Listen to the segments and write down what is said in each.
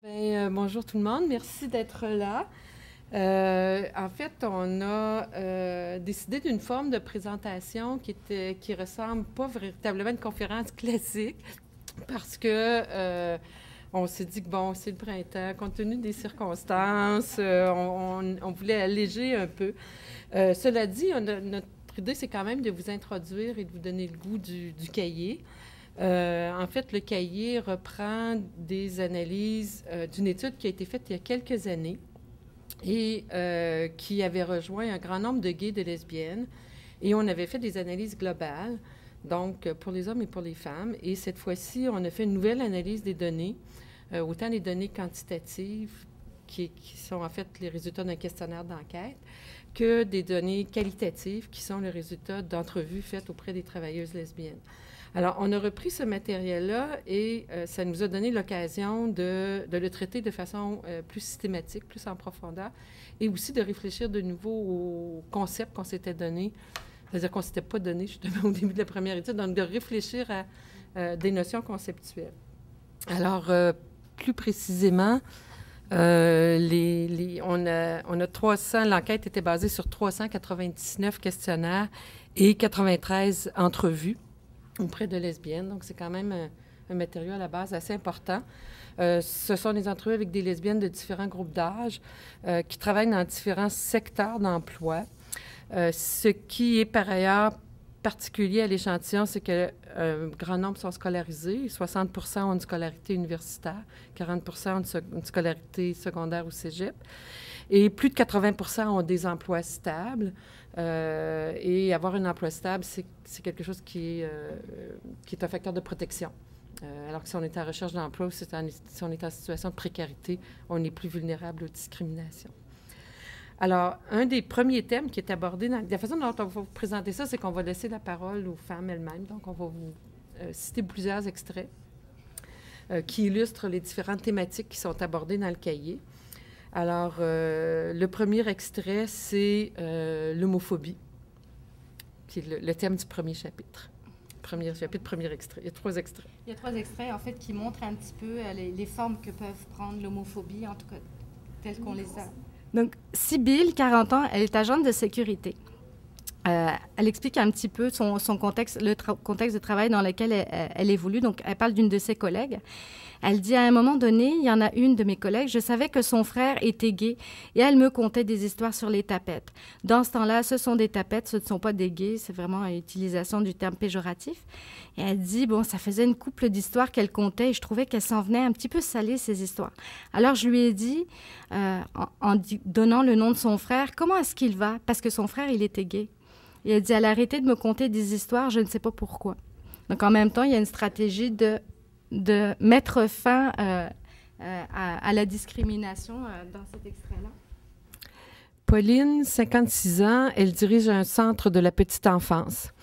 Bonjour tout le monde, merci d'être là. En fait, on a décidé d'une forme de présentation qui ressemble pas véritablement à une conférence classique parce que on s'est dit que bon, c'est le printemps, compte tenu des circonstances, on voulait alléger un peu. Cela dit, notre idée, c'est quand même de vous introduire et de vous donner le goût du cahier. En fait, le cahier reprend des analyses d'une étude qui a été faite il y a quelques années et qui avait rejoint un grand nombre de gays et de lesbiennes. Et on avait fait des analyses globales, donc pour les hommes et pour les femmes. Et cette fois-ci, on a fait une nouvelle analyse des données, autant les données quantitatives, qui sont en fait les résultats d'un questionnaire d'enquête, que des données qualitatives, qui sont les résultats d'entrevues faites auprès des travailleuses lesbiennes. Alors, on a repris ce matériel-là et ça nous a donné l'occasion de le traiter de façon plus systématique, plus en profondeur, et aussi de réfléchir de nouveau au concept qu'on s'était donné, c'est-à-dire qu'on ne s'était pas donné justement au début de la première étude, donc de réfléchir à des notions conceptuelles. Alors, plus précisément, on a 300, l'enquête était basée sur 399 questionnaires et 93 entrevues auprès de lesbiennes. Donc, c'est quand même un matériau à la base assez important. Ce sont des entrevues avec des lesbiennes de différents groupes d'âge qui travaillent dans différents secteurs d'emploi. Ce qui est par ailleurs particulier à l'échantillon, c'est qu'un grand nombre sont scolarisés. 60 ont une scolarité universitaire, 40 ont une scolarité secondaire ou cégep. Et plus de 80 ont des emplois stables. Et avoir un emploi stable, c'est quelque chose qui est un facteur de protection. Alors que si on est en recherche d'emploi ou si on est en situation de précarité, on est plus vulnérable aux discriminations. Alors, un des premiers thèmes qui est abordé dans la façon dont on va vous présenter ça, c'est qu'on va laisser la parole aux femmes elles-mêmes. Donc, on va vous citer plusieurs extraits qui illustrent les différentes thématiques qui sont abordées dans le cahier. Alors, le premier extrait, c'est l'homophobie, qui est le thème du premier chapitre. Premier chapitre, premier extrait. Il y a 3 extraits. Il y a 3 extraits, en fait, qui montrent un petit peu les formes que peuvent prendre l'homophobie, en tout cas, telles qu'on les a. Donc, Sybille, 40 ans, elle est agente de sécurité. Elle explique un petit peu son contexte, le contexte de travail dans lequel elle évolue. Donc, elle parle d'une de ses collègues. Elle dit, à un moment donné, il y en a une de mes collègues, je savais que son frère était gay et elle me contait des histoires sur les tapettes. Dans ce temps-là, ce sont des tapettes, ce ne sont pas des gays, c'est vraiment une utilisation du terme péjoratif. Et elle dit, bon, ça faisait une couple d'histoires qu'elle contait et je trouvais qu'elle s'en venait un petit peu saler ces histoires. Alors, je lui ai dit, en donnant le nom de son frère, comment est-ce qu'il va? Parce que son frère, il était gay. Et elle dit, elle a arrêté de me conter des histoires, je ne sais pas pourquoi. Donc, en même temps, il y a une stratégie de mettre fin à la discrimination dans cet extrait-là. Pauline, 56 ans, elle dirige un centre de la petite enfance.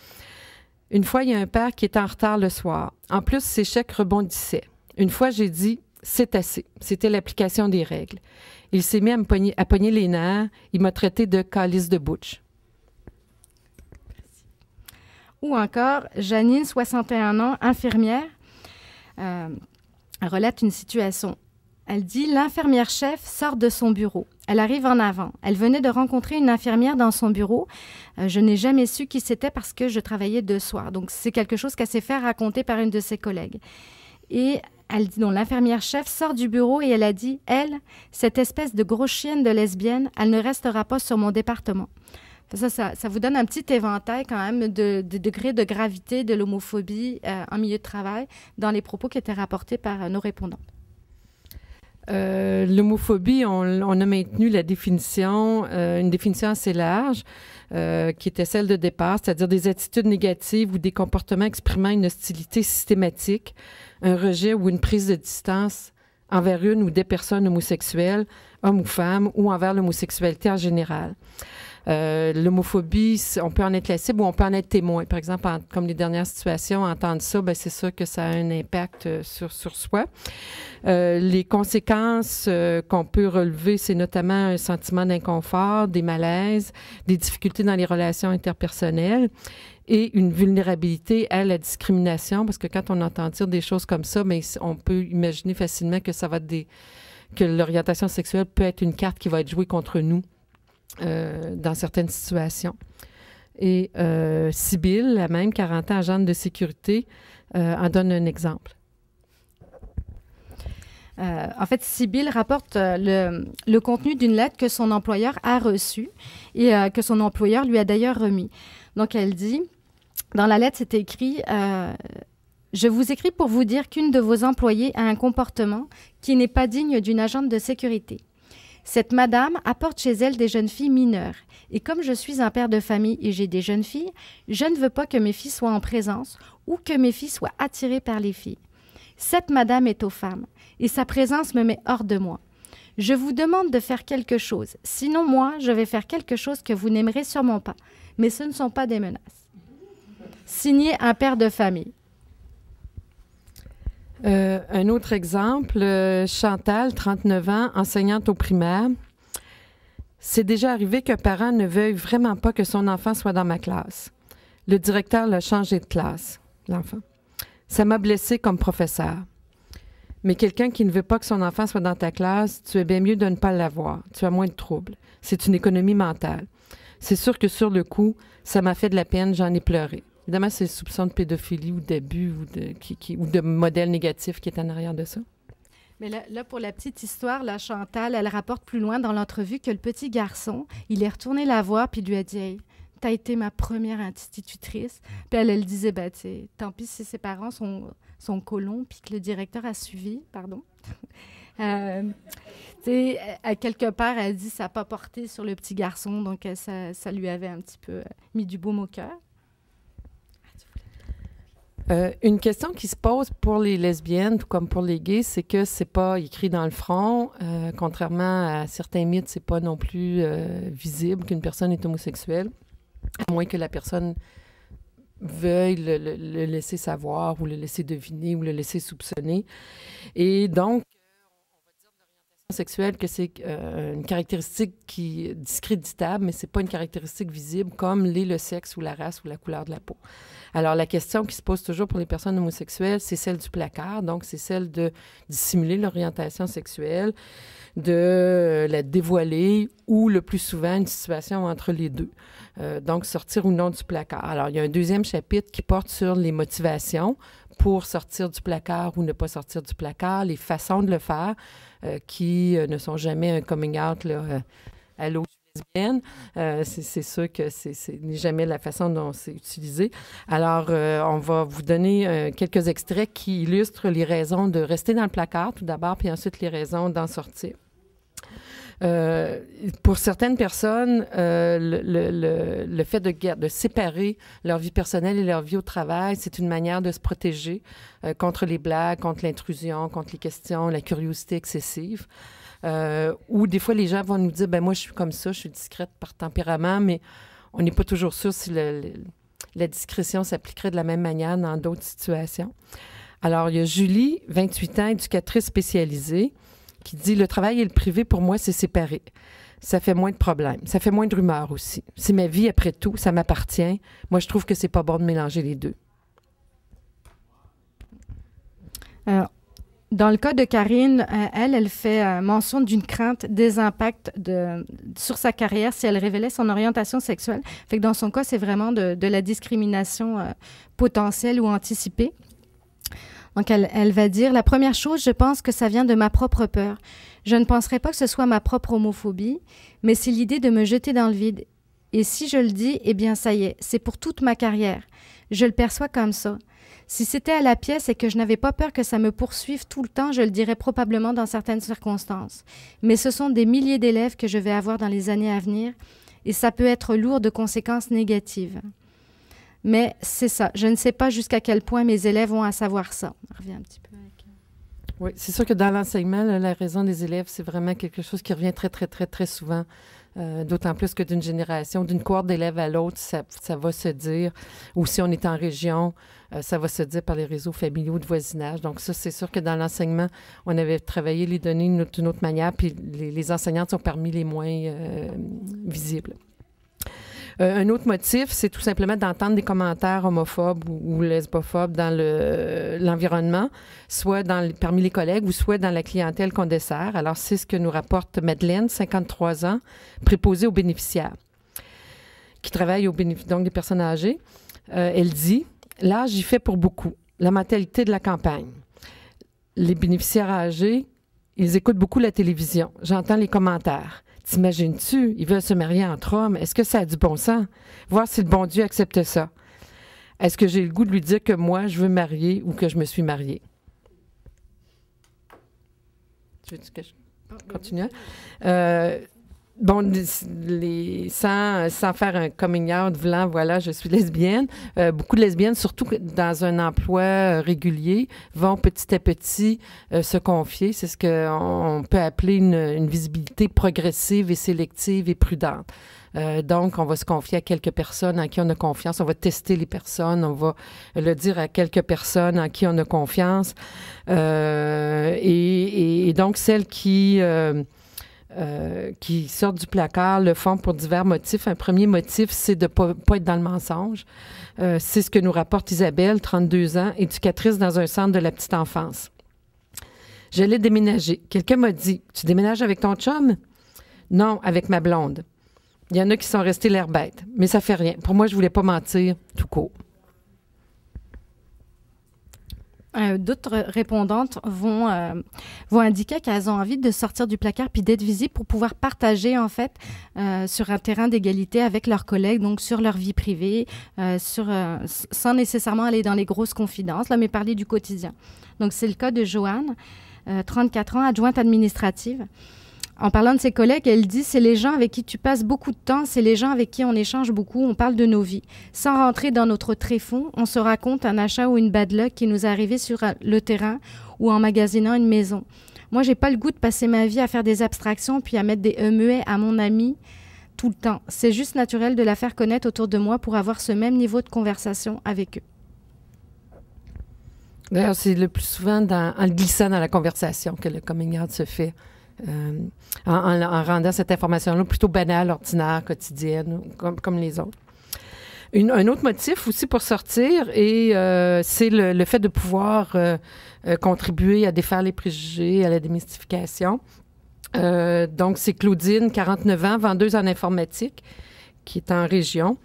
Une fois, il y a un père qui était en retard le soir. En plus, ses chèques rebondissaient. Une fois, j'ai dit, c'est assez. C'était l'application des règles. Il s'est mis à pogner les nerfs. Il m'a traité de calice de butch. Ou encore, Janine, 61 ans, infirmière, elle relate une situation. Elle dit, l'infirmière-chef sort de son bureau. Elle arrive en avant. Elle venait de rencontrer une infirmière dans son bureau. Je n'ai jamais su qui c'était parce que je travaillais de soir. Donc, c'est quelque chose qu'elle s'est fait raconter par une de ses collègues. Et elle dit, non, l'infirmière-chef sort du bureau et elle a dit, elle, cette espèce de grosse chienne de lesbienne, elle ne restera pas sur mon département. Ça vous donne un petit éventail quand même de degrés de gravité de l'homophobie en milieu de travail dans les propos qui étaient rapportés par nos répondants. L'homophobie, on a maintenu la définition, une définition assez large, qui était celle de départ, c'est-à-dire des attitudes négatives ou des comportements exprimant une hostilité systématique, un rejet ou une prise de distance envers une ou des personnes homosexuelles, hommes ou femmes, ou envers l'homosexualité en général. L'homophobie, on peut en être la cible ou on peut en être témoin. Par exemple, comme les dernières situations, entendre ça, bien, c'est sûr que ça a un impact sur soi. Les conséquences qu'on peut relever, c'est notamment un sentiment d'inconfort, des malaises, des difficultés dans les relations interpersonnelles et une vulnérabilité à la discrimination, parce que quand on entend dire des choses comme ça, bien, on peut imaginer facilement que ça va que l'orientation sexuelle peut être une carte qui va être jouée contre nous dans certaines situations. Et Sybille, la même, 40 ans, agente de sécurité, en donne un exemple. En fait, Sybille rapporte le contenu d'une lettre que son employeur a reçue et que son employeur lui a d'ailleurs remis. Donc, elle dit, dans la lettre, c'est écrit « Je vous écris pour vous dire qu'une de vos employées a un comportement qui n'est pas digne d'une agente de sécurité. Cette madame apporte chez elle des jeunes filles mineures. Et comme je suis un père de famille et j'ai des jeunes filles, je ne veux pas que mes filles soient en présence ou que mes filles soient attirées par les filles. Cette madame est aux femmes et sa présence me met hors de moi. Je vous demande de faire quelque chose. Sinon, moi, je vais faire quelque chose que vous n'aimerez sûrement pas. Mais ce ne sont pas des menaces. » Signé un père de famille. Un autre exemple, Chantal, 39 ans, enseignante au primaire. C'est déjà arrivé qu'un parent ne veuille vraiment pas que son enfant soit dans ma classe. Le directeur l'a changé de classe, l'enfant. Ça m'a blessée comme professeur. Mais quelqu'un qui ne veut pas que son enfant soit dans ta classe, tu es bien mieux de ne pas l'avoir. Tu as moins de troubles. C'est une économie mentale. C'est sûr que sur le coup, ça m'a fait de la peine, j'en ai pleuré. Évidemment, c'est le soupçon de pédophilie ou d'abus ou de modèle négatif qui est en arrière de ça. Mais là, pour la petite histoire, la Chantal, elle rapporte plus loin dans l'entrevue que le petit garçon, il est retourné la voir puis lui a dit « Hey, t'as été ma première institutrice. » Puis elle disait « tu sais, tant pis si ses parents sont colons puis que le directeur a suivi, pardon. » À quelque part, elle dit « Ça n'a pas porté sur le petit garçon. » Donc, ça lui avait un petit peu mis du baume au cœur. Une question qui se pose pour les lesbiennes, tout comme pour les gays, c'est que c'est pas écrit dans le front. Contrairement à certains mythes, c'est pas non plus visible qu'une personne est homosexuelle, à moins que la personne veuille le laisser savoir ou le laisser deviner ou le laisser soupçonner. Et donc, on va dire de l'orientation sexuelle que c'est une caractéristique qui est discréditable, mais c'est pas une caractéristique visible comme l'est le sexe ou la race ou la couleur de la peau. Alors, la question qui se pose toujours pour les personnes homosexuelles, c'est celle du placard. Donc, c'est celle de dissimuler l'orientation sexuelle, de la dévoiler ou, le plus souvent, une situation entre les deux. Donc, sortir ou non du placard. Alors, il y a un deuxième chapitre qui porte sur les motivations pour sortir du placard ou ne pas sortir du placard, les façons de le faire qui ne sont jamais un coming out là, à l'eau. C'est sûr que ce n'est jamais la façon dont c'est utilisé. Alors, on va vous donner quelques extraits qui illustrent les raisons de rester dans le placard, tout d'abord, puis ensuite les raisons d'en sortir. Pour certaines personnes, le fait de séparer leur vie personnelle et leur vie au travail, c'est une manière de se protéger contre les blagues, contre l'intrusion, contre les questions, la curiosité excessive. Ou des fois, les gens vont nous dire, ben moi, je suis comme ça, je suis discrète par tempérament, mais on n'est pas toujours sûr si la discrétion s'appliquerait de la même manière dans d'autres situations. Alors, il y a Julie, 28 ans, éducatrice spécialisée, qui dit « Le travail et le privé, pour moi, c'est séparé. Ça fait moins de problèmes. Ça fait moins de rumeurs aussi. C'est ma vie, après tout, ça m'appartient. Moi, je trouve que c'est pas bon de mélanger les deux. » Dans le cas de Karine, elle fait mention d'une crainte des impacts sur sa carrière si elle révélait son orientation sexuelle. Fait que dans son cas, c'est vraiment de la discrimination potentielle ou anticipée. Donc, elle va dire « La première chose, je pense que ça vient de ma propre peur. Je ne penserais pas que ce soit ma propre homophobie, mais c'est l'idée de me jeter dans le vide. Et si je le dis, eh bien, ça y est, c'est pour toute ma carrière. Je le perçois comme ça. Si c'était à la pièce et que je n'avais pas peur que ça me poursuive tout le temps, je le dirais probablement dans certaines circonstances. Mais ce sont des milliers d'élèves que je vais avoir dans les années à venir et ça peut être lourd de conséquences négatives. Mais c'est ça. Je ne sais pas jusqu'à quel point mes élèves vont à savoir ça. On revient un petit peu avec... Oui, c'est sûr que dans l'enseignement, la raison des élèves, c'est vraiment quelque chose qui revient très, très, très, très souvent D'autant plus que d'une génération, d'une cohorte d'élèves à l'autre, ça va se dire. Ou si on est en région, ça va se dire par les réseaux familiaux de voisinage. Donc ça, c'est sûr que dans l'enseignement, on avait travaillé les données d'une autre manière, puis les enseignantes sont parmi les moins visibles. Un autre motif, c'est tout simplement d'entendre des commentaires homophobes ou lesbophobes dans l'environnement, soit parmi les collègues ou soit dans la clientèle qu'on dessert. Alors, c'est ce que nous rapporte Madeleine, 53 ans, préposée aux bénéficiaires, qui travaille donc des personnes âgées. Elle dit « L'âge y fait pour beaucoup, la mentalité de la campagne. Les bénéficiaires âgés, ils écoutent beaucoup la télévision. J'entends les commentaires. T'imagines-tu, ils veulent se marier entre hommes. Est-ce que ça a du bon sens? Voir si le bon Dieu accepte ça. Est-ce que j'ai le goût de lui dire que moi, je veux marier ou que je me suis mariée? » Tu veux que je continue? Bon, sans faire un coming out voulant, voilà, je suis lesbienne. Beaucoup de lesbiennes, surtout dans un emploi régulier, vont petit à petit se confier. C'est ce qu'on peut appeler une visibilité progressive et sélective et prudente. Donc, on va se confier à quelques personnes en qui on a confiance. On va tester les personnes. On va le dire à quelques personnes en qui on a confiance. Et donc, celles qui sortent du placard le font pour divers motifs. Un premier motif, c'est de ne pas être dans le mensonge. C'est ce que nous rapporte Isabelle, 32 ans, éducatrice dans un centre de la petite enfance. « J'allais déménager. Quelqu'un m'a dit, « Tu déménages avec ton chum? » »« Non, avec ma blonde. » Il y en a qui sont restés l'air bêtes, mais ça fait rien. Pour moi, je voulais pas mentir, tout court. D'autres répondantes vont indiquer qu'elles ont envie de sortir du placard puis d'être visibles pour pouvoir partager, en fait, sur un terrain d'égalité avec leurs collègues, donc sur leur vie privée, sans nécessairement aller dans les grosses confidences, là, mais parler du quotidien. Donc, c'est le cas de Joanne, 34 ans, adjointe administrative. En parlant de ses collègues, elle dit « C'est les gens avec qui tu passes beaucoup de temps, c'est les gens avec qui on échange beaucoup, on parle de nos vies. Sans rentrer dans notre tréfonds, on se raconte un achat ou une bad luck qui nous est arrivé sur le terrain ou en magasinant une maison. Moi, j'ai pas le goût de passer ma vie à faire des abstractions puis à mettre des muets à mon ami tout le temps. C'est juste naturel de la faire connaître autour de moi pour avoir ce même niveau de conversation avec eux. » D'ailleurs, c'est le plus souvent en le glissant dans la conversation que le coming out se fait. En rendant cette information-là plutôt banale, ordinaire, quotidienne, comme les autres. Un autre motif aussi pour sortir, c'est le fait de pouvoir contribuer à défaire les préjugés, à la démystification. Donc, c'est Claudine, 49 ans, vendeuse en informatique, qui est en région,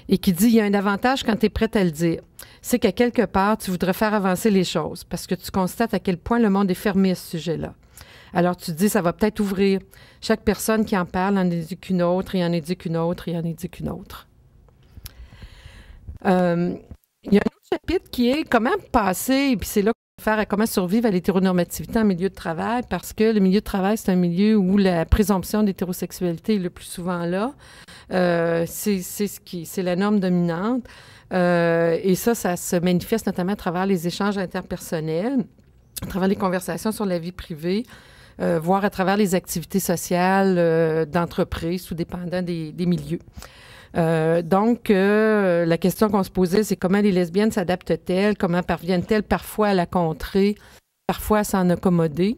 et qui dit « Il y a un avantage quand tu es prête à le dire. C'est qu'à quelque part, tu voudrais faire avancer les choses, parce que tu constates à quel point le monde est fermé à ce sujet-là. Alors, tu te dis, ça va peut-être ouvrir. Chaque personne qui en parle en éduque une autre, et en éduque une autre, et en éduque une autre. » Il y a un autre chapitre qui est comment passer, et puis c'est là qu'on va faire à comment survivre à l'hétéronormativité en milieu de travail, parce que le milieu de travail, c'est un milieu où la présomption d'hétérosexualité est le plus souvent là. C'est la norme dominante. Et ça se manifeste notamment à travers les échanges interpersonnels, à travers les conversations sur la vie privée, voire à travers les activités sociales d'entreprise, tout dépendant des milieux. Donc, la question qu'on se posait, c'est comment les lesbiennes s'adaptent-elles, comment parviennent-elles parfois à la contrer, parfois à s'en accommoder.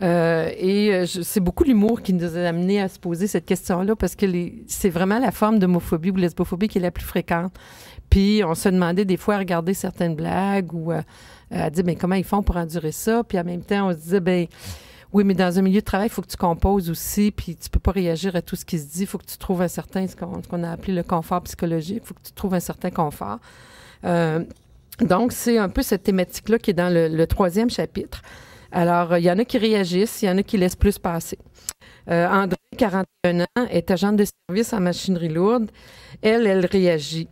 C'est beaucoup l'humour qui nous a amené à se poser cette question-là, parce que c'est vraiment la forme d'homophobie ou lesbophobie qui est la plus fréquente. Puis, on se demandait des fois à regarder certaines blagues ou à dire, bien, comment ils font pour endurer ça? Puis, en même temps, on se disait, bien, oui, mais dans un milieu de travail, il faut que tu composes aussi, puis tu peux pas réagir à tout ce qui se dit. Il faut que tu trouves ce qu'on a appelé le confort psychologique. Il faut que tu trouves un certain confort. Donc, c'est un peu cette thématique-là qui est dans le troisième chapitre. Alors, il y en a qui réagissent, il y en a qui laissent plus passer. André, 41 ans, est agente de service en machinerie lourde. Elle réagit.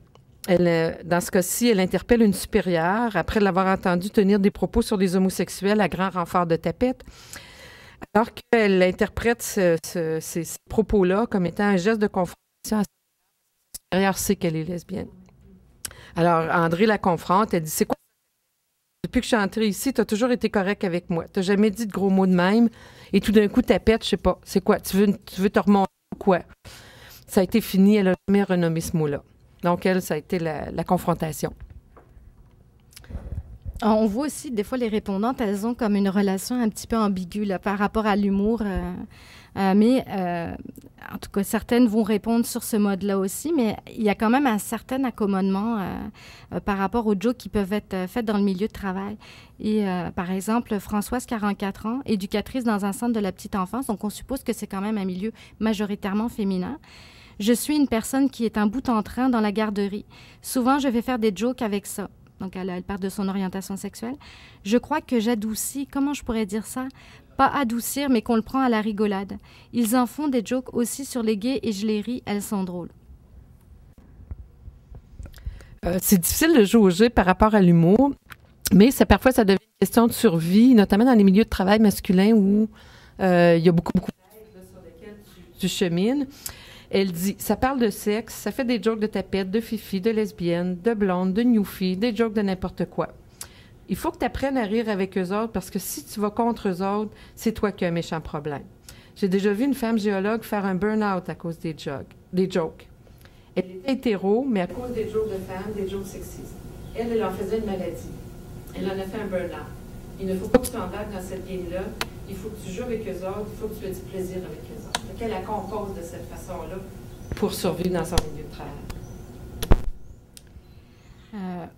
Dans ce cas-ci, elle interpelle une supérieure après l'avoir entendue tenir des propos sur les homosexuels à grand renfort de tapette. Alors qu'elle interprète ces propos-là comme étant un geste de confrontation à sa supérieure, sait qu'elle est lesbienne. Alors, André la confronte, elle dit « C'est quoi? Depuis que je suis entrée ici, tu as toujours été correct avec moi. Tu n'as jamais dit de gros mots de même. Et tout d'un coup, tapette, je sais pas. C'est quoi? Tu veux te remonter au quoi. Ça a été fini, elle n'a jamais renommé ce mot-là. Donc, elle, ça a été la confrontation. On voit aussi, des fois, les répondantes, elles ont comme une relation un petit peu ambiguë là, par rapport à l'humour. Mais, en tout cas, certaines vont répondre sur ce mode-là aussi, mais il y a quand même un certain accommodement par rapport aux jokes qui peuvent être faits dans le milieu de travail. Et, par exemple, Françoise, 44 ans, éducatrice dans un centre de la petite enfance, donc on suppose que c'est quand même un milieu majoritairement féminin. Je suis une personne qui est un bout en train dans la garderie. Souvent, je vais faire des jokes avec ça. Donc, elle parle de son orientation sexuelle. Je crois que j'adoucis, comment je pourrais dire ça? Pas adoucir, mais qu'on le prend à la rigolade. Ils en font des jokes aussi sur les gays et je les ris, elles sont drôles. C'est difficile de jauger par rapport à l'humour, mais parfois, ça devient une question de survie, notamment dans les milieux de travail masculins où il y a beaucoup de règles sur lesquelles tu chemines. Elle dit, ça parle de sexe, ça fait des jokes de tapette, de fifi, de lesbienne, de blonde, de newfie, des jokes de n'importe quoi. Il faut que tu apprennes à rire avec eux autres parce que si tu vas contre eux autres, c'est toi qui as un méchant problème. J'ai déjà vu une femme géologue faire un burn-out à cause des jokes. Elle était hétéro, mais à cause des jokes de femmes, des jokes sexistes. Elle en faisait une maladie. Elle en a fait un burn-out. Il ne faut pas que tu t'embarques dans cette game-là. Il faut que tu joues avec eux autres. Il faut que tu aies du plaisir avec eux autres. Qu'elle la compose de cette façon-là pour survivre dans son milieu de travail.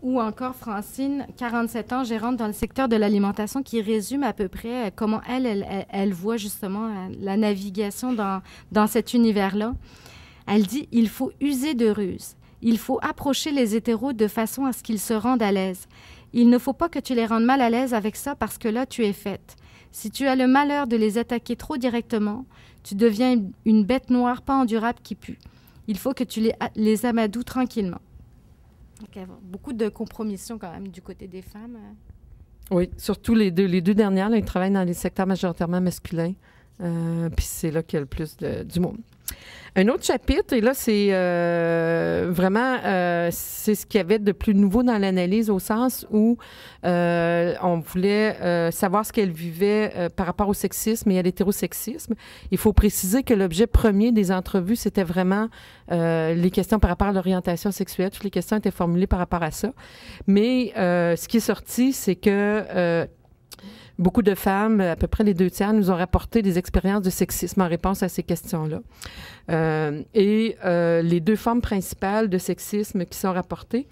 Ou encore Francine, 47 ans, gérante dans le secteur de l'alimentation, qui résume à peu près comment elle voit justement la navigation dans cet univers-là. Elle dit « Il faut user de ruse. Il faut approcher les hétéros de façon à ce qu'ils se rendent à l'aise. Il ne faut pas que tu les rendes mal à l'aise avec ça parce que là, tu es faite. Si tu as le malheur de les attaquer trop directement, tu deviens une bête noire pas endurable qui pue. Il faut que tu les amadoues tranquillement. » Donc, beaucoup de compromissions quand même du côté des femmes. Oui, surtout les deux dernières, là, ils travaillent dans les secteurs majoritairement masculins. Puis c'est là qu'il y a le plus du monde. Un autre chapitre, et là, c'est vraiment, c'est ce qu'il y avait de plus nouveau dans l'analyse au sens où on voulait savoir ce qu'elle vivait par rapport au sexisme et à l'hétérosexisme. Il faut préciser que l'objet premier des entrevues, c'était vraiment les questions par rapport à l'orientation sexuelle. Toutes les questions étaient formulées par rapport à ça. Mais ce qui est sorti, c'est que beaucoup de femmes, à peu près les 2/3, nous ont rapporté des expériences de sexisme en réponse à ces questions-là. Les deux formes principales de sexisme qui sont rapportées,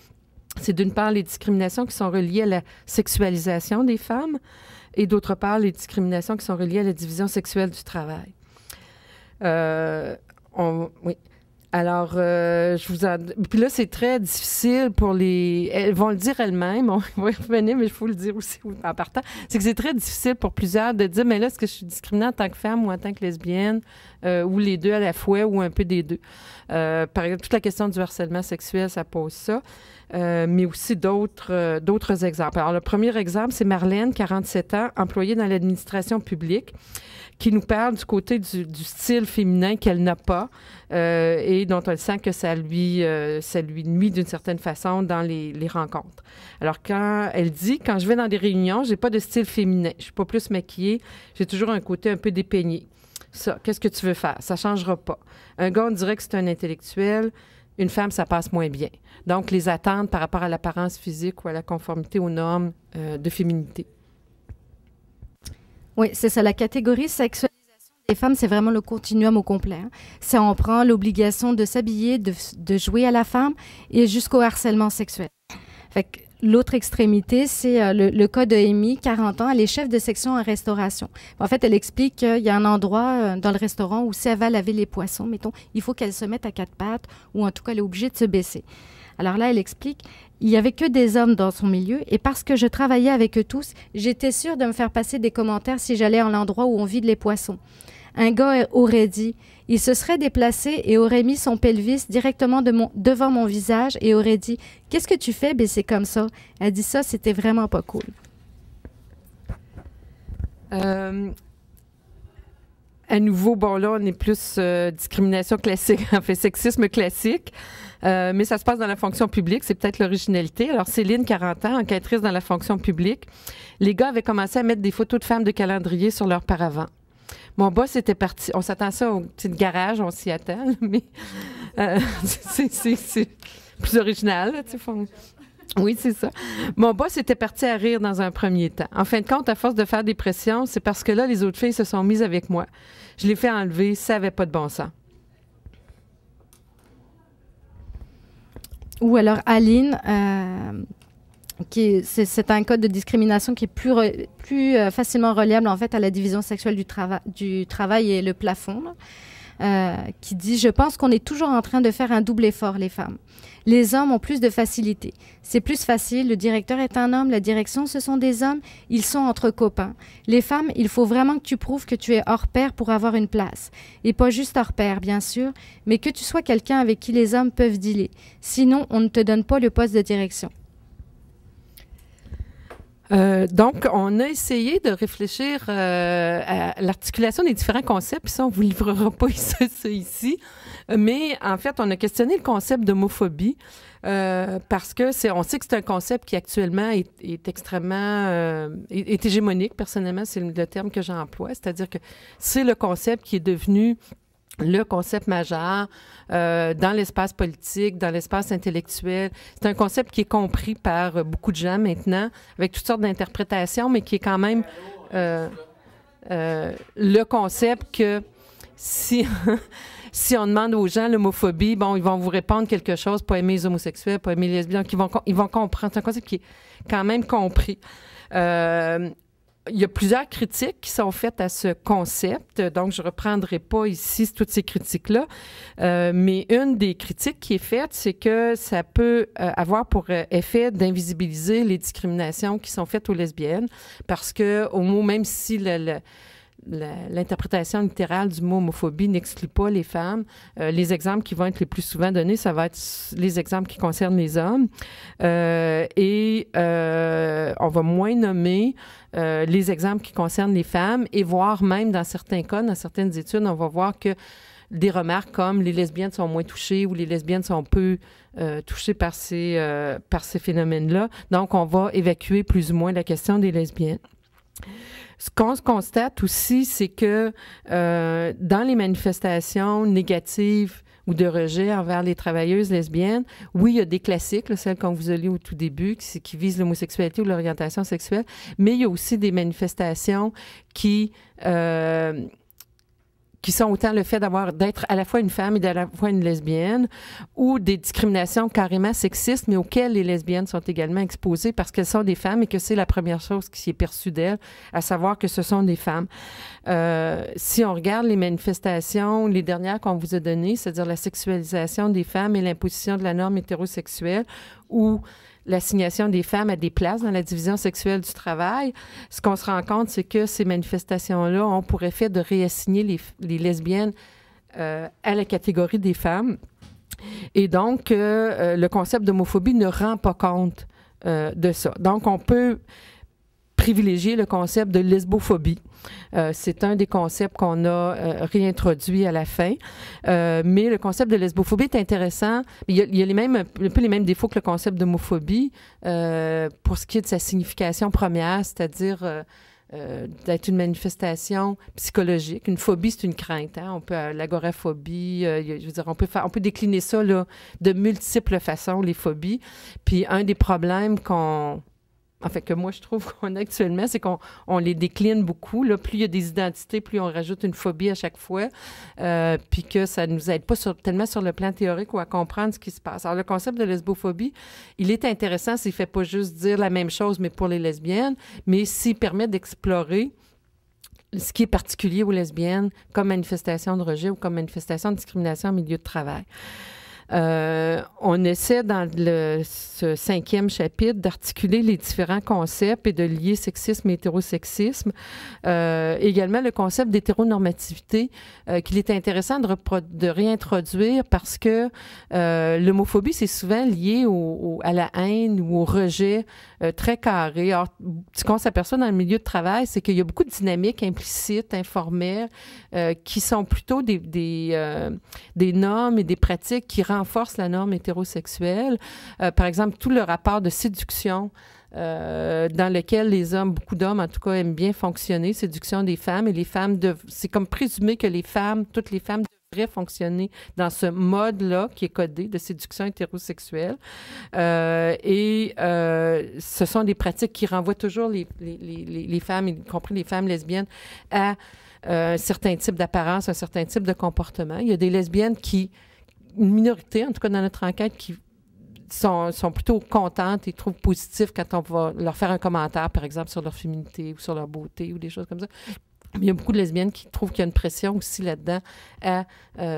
c'est d'une part les discriminations qui sont reliées à la sexualisation des femmes et d'autre part les discriminations qui sont reliées à la division sexuelle du travail. Oui. Alors, puis là, c'est très difficile pour les... Elles vont le dire elles-mêmes, on va y revenir, mais il faut le dire aussi en partant. C'est que c'est très difficile pour plusieurs de dire, mais là, est-ce que je suis discriminée en tant que femme ou en tant que lesbienne, ou les deux à la fois, ou un peu des deux. Par exemple, toute la question du harcèlement sexuel, ça pose ça, mais aussi d'autres exemples. Alors, le premier exemple, c'est Marlène, 47 ans, employée dans l'administration publique, qui nous parle du côté du style féminin qu'elle n'a pas et dont elle sent que ça lui nuit d'une certaine façon dans les rencontres. Alors, quand elle dit, quand je vais dans des réunions, j'ai pas de style féminin, je suis pas plus maquillée, j'ai toujours un côté un peu dépeigné. Ça, qu'est-ce que tu veux faire? Ça changera pas. Un gars, on dirait que c'est un intellectuel. Une femme, ça passe moins bien. Donc, les attentes par rapport à l'apparence physique ou à la conformité aux normes de féminité. Oui, c'est ça. La catégorie sexualisation des femmes, c'est vraiment le continuum au complet. Hein. Ça en prend l'obligation de s'habiller, de jouer à la femme et jusqu'au harcèlement sexuel. Fait que l'autre extrémité, c'est le cas de Amy, 40 ans. Elle est chef de section en restauration. En fait, elle explique qu'il y a un endroit dans le restaurant où si elle va laver les poissons, mettons, il faut qu'elle se mette à quatre pattes ou en tout cas, elle est obligée de se baisser. Alors là, elle explique, il n'y avait que des hommes dans son milieu et parce que je travaillais avec eux tous, j'étais sûre de me faire passer des commentaires si j'allais à l'endroit où on vide les poissons. Un gars aurait dit, il se serait déplacé et aurait mis son pelvis directement devant mon visage et aurait dit, « Qu'est-ce que tu fais? Ben, c'est comme ça. » Elle dit ça, c'était vraiment pas cool. À nouveau, bon là, on est plus discrimination classique, en fait, sexisme classique. Mais ça se passe dans la fonction publique, c'est peut-être l'originalité. Alors, Céline, 40 ans, enquêtrice dans la fonction publique. Les gars avaient commencé à mettre des photos de femmes de calendrier sur leur paravent. Mon boss était parti. On s'attend à ça au petit garage, on s'y attend, mais c'est plus original, là, tu sais. Oui, c'est ça. Mon boss était parti à rire dans un premier temps. En fin de compte, à force de faire des pressions, c'est parce que là, les autres filles se sont mises avec moi. Je l'ai fait enlever, ça n'avait pas de bon sens. Ou alors Aline, c'est un code de discrimination qui est plus facilement reliable en fait à la division sexuelle du travail et le plafond, qui dit « Je pense qu'on est toujours en train de faire un double effort, les femmes. Les hommes ont plus de facilité. C'est plus facile, le directeur est un homme, la direction, ce sont des hommes, ils sont entre copains. Les femmes, il faut vraiment que tu prouves que tu es hors pair pour avoir une place. Et pas juste hors pair, bien sûr, mais que tu sois quelqu'un avec qui les hommes peuvent dealer. Sinon, on ne te donne pas le poste de direction. » Donc, on a essayé de réfléchir à l'articulation des différents concepts, puis ça, on ne vous livrera pas ça ici. Mais en fait, on a questionné le concept d'homophobie parce que on sait que c'est un concept qui actuellement est extrêmement est hégémonique. Personnellement, c'est le terme que j'emploie, c'est-à-dire que c'est le concept qui est devenu le concept majeur dans l'espace politique, dans l'espace intellectuel. C'est un concept qui est compris par beaucoup de gens maintenant, avec toutes sortes d'interprétations, mais qui est quand même le concept que si on demande aux gens l'homophobie, bon, ils vont vous répondre quelque chose, pas aimer les homosexuels, pas aimer les lesbiennes, ils vont comprendre. C'est un concept qui est quand même compris. Il y a plusieurs critiques qui sont faites à ce concept, donc je ne reprendrai pas ici toutes ces critiques-là, mais une des critiques qui est faite, c'est que ça peut avoir pour effet d'invisibiliser les discriminations qui sont faites aux lesbiennes, parce que au mot, même si l'interprétation littérale du mot homophobie n'exclut pas les femmes. Les exemples qui vont être les plus souvent donnés, ça va être les exemples qui concernent les hommes. Et on va moins nommer les exemples qui concernent les femmes et voire même dans certains cas, dans certaines études, on va voir que des remarques comme les lesbiennes sont moins touchées ou les lesbiennes sont peu touchées par ces phénomènes-là. Donc, on va évacuer plus ou moins la question des lesbiennes. Ce qu'on se constate aussi, c'est que dans les manifestations négatives ou de rejet envers les travailleuses lesbiennes, oui, il y a des classiques, là, celles qu'on vous a lues au tout début, qui visent l'homosexualité ou l'orientation sexuelle, mais il y a aussi des manifestations qui sont autant le fait d'être à la fois une femme et à la fois une lesbienne, ou des discriminations carrément sexistes, mais auxquelles les lesbiennes sont également exposées parce qu'elles sont des femmes et que c'est la première chose qui est perçue d'elles, à savoir que ce sont des femmes. Si on regarde les manifestations, les dernières qu'on vous a données, c'est-à-dire la sexualisation des femmes et l'imposition de la norme hétérosexuelle, ou l'assignation des femmes à des places dans la division sexuelle du travail, ce qu'on se rend compte, c'est que ces manifestations-là ont pour effet de réassigner les lesbiennes à la catégorie des femmes. Et donc, le concept d'homophobie ne rend pas compte de ça. Donc, on peut privilégier le concept de lesbophobie. C'est un des concepts qu'on a réintroduit à la fin. Mais le concept de lesbophobie est intéressant. Il y a un peu les mêmes défauts que le concept d'homophobie pour ce qui est de sa signification première, c'est-à-dire d'être une manifestation psychologique. Une phobie, c'est une crainte. Hein? On peut l'agoraphobie, je veux dire, on peut décliner ça là, de multiples façons, les phobies. Puis un des problèmes que moi, je trouve qu'on a actuellement, c'est qu'on les décline beaucoup. Là. Plus il y a des identités, plus on rajoute une phobie à chaque fois, puis que ça ne nous aide pas tellement sur le plan théorique ou à comprendre ce qui se passe. Alors, le concept de lesbophobie, il est intéressant s'il ne fait pas juste dire la même chose, mais pour les lesbiennes, mais s'il permet d'explorer ce qui est particulier aux lesbiennes comme manifestation de rejet ou comme manifestation de discrimination en milieu de travail. On essaie dans ce 5e chapitre d'articuler les différents concepts et de lier sexisme et hétérosexisme. Également le concept d'hétéronormativité qu'il est intéressant de réintroduire parce que l'homophobie, c'est souvent lié à la haine ou au rejet très carré. Alors, ce qu'on s'aperçoit dans le milieu de travail, c'est qu'il y a beaucoup de dynamiques implicites, informelles, qui sont plutôt des normes et des pratiques qui renforcent la norme hétérosexuelle. Par exemple, tout le rapport de séduction dans lequel les hommes, beaucoup d'hommes en tout cas, aiment bien fonctionner, séduction des femmes, et les femmes, c'est comme présumé que toutes les femmes devraient fonctionner dans ce mode-là qui est codé de séduction hétérosexuelle. Ce sont des pratiques qui renvoient toujours les femmes, y compris les femmes lesbiennes, à un certain type d'apparence, un certain type de comportement. Il y a des lesbiennes une minorité, en tout cas dans notre enquête, qui sont plutôt contentes et trouvent positif quand on va leur faire un commentaire, par exemple, sur leur féminité ou sur leur beauté ou des choses comme ça. Il y a beaucoup de lesbiennes qui trouvent qu'il y a une pression aussi là-dedans à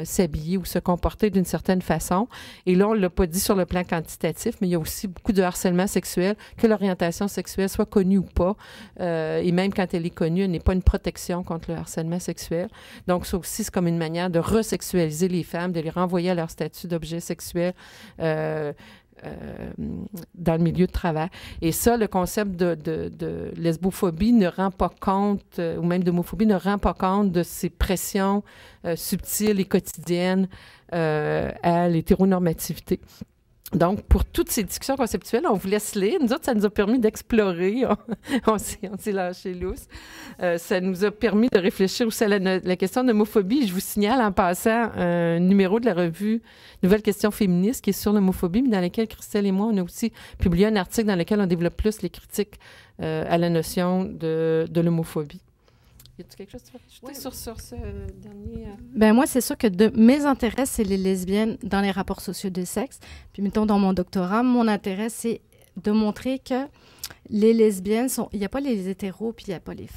s'habiller ou se comporter d'une certaine façon. Et là, on ne l'a pas dit sur le plan quantitatif, mais il y a aussi beaucoup de harcèlement sexuel, que l'orientation sexuelle soit connue ou pas. Et même quand elle est connue, elle n'est pas une protection contre le harcèlement sexuel. Donc, ça aussi, c'est comme une manière de resexualiser les femmes, de les renvoyer à leur statut d'objet sexuel dans le milieu de travail. Et ça, le concept de lesbophobie ne rend pas compte, ou même d'homophobie, ne rend pas compte de ces pressions subtiles et quotidiennes à l'hétéronormativité. Donc, pour toutes ces discussions conceptuelles, on vous laisse lire. Nous autres, ça nous a permis d'explorer. On s'est lâché lousse. Ça nous a permis de réfléchir aussi à la question de l'homophobie. Je vous signale en passant un numéro de la revue Nouvelles questions féministes qui est sur l'homophobie, mais dans lequel Christelle et moi, on a aussi publié un article dans lequel on développe plus les critiques à la notion de l'homophobie. Y a-t-il quelque chose que tu veux rajouter sur ce dernier... Ben moi, c'est sûr que mes intérêts, c'est les lesbiennes dans les rapports sociaux de sexe. Puis, mettons, dans mon doctorat, mon intérêt, c'est de montrer que les lesbiennes sont... Il n'y a pas les hétéros, puis il n'y a pas les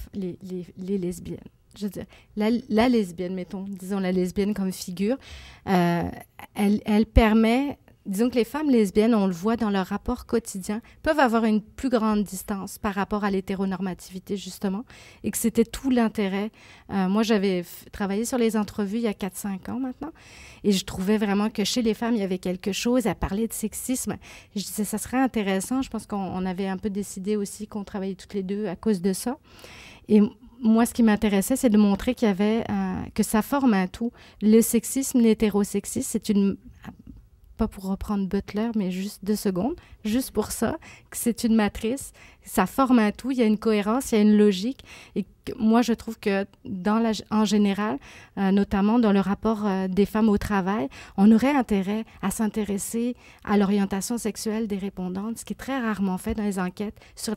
lesbiennes. Je veux dire, la lesbienne, disons la lesbienne comme figure, elle permet... Disons que les femmes lesbiennes, on le voit dans leur rapport quotidien, peuvent avoir une plus grande distance par rapport à l'hétéronormativité, justement, et que c'était tout l'intérêt. Moi, j'avais travaillé sur les entrevues il y a 4-5 ans maintenant, et je trouvais vraiment que chez les femmes, il y avait quelque chose à parler de sexisme. Je disais, ça serait intéressant. Je pense qu'on avait un peu décidé aussi qu'on travaillait toutes les deux à cause de ça. Et moi, ce qui m'intéressait, c'est de montrer qu'il y avait que ça forme un tout. Le sexisme, l'hétérosexisme, c'est une... pas pour reprendre Butler, mais juste 2 secondes, juste pour ça, que c'est une matrice, ça forme un tout, il y a une cohérence, il y a une logique. Et moi, je trouve que en général, notamment dans le rapport des femmes au travail, on aurait intérêt à s'intéresser à l'orientation sexuelle des répondantes, ce qui est très rarement fait dans les enquêtes sur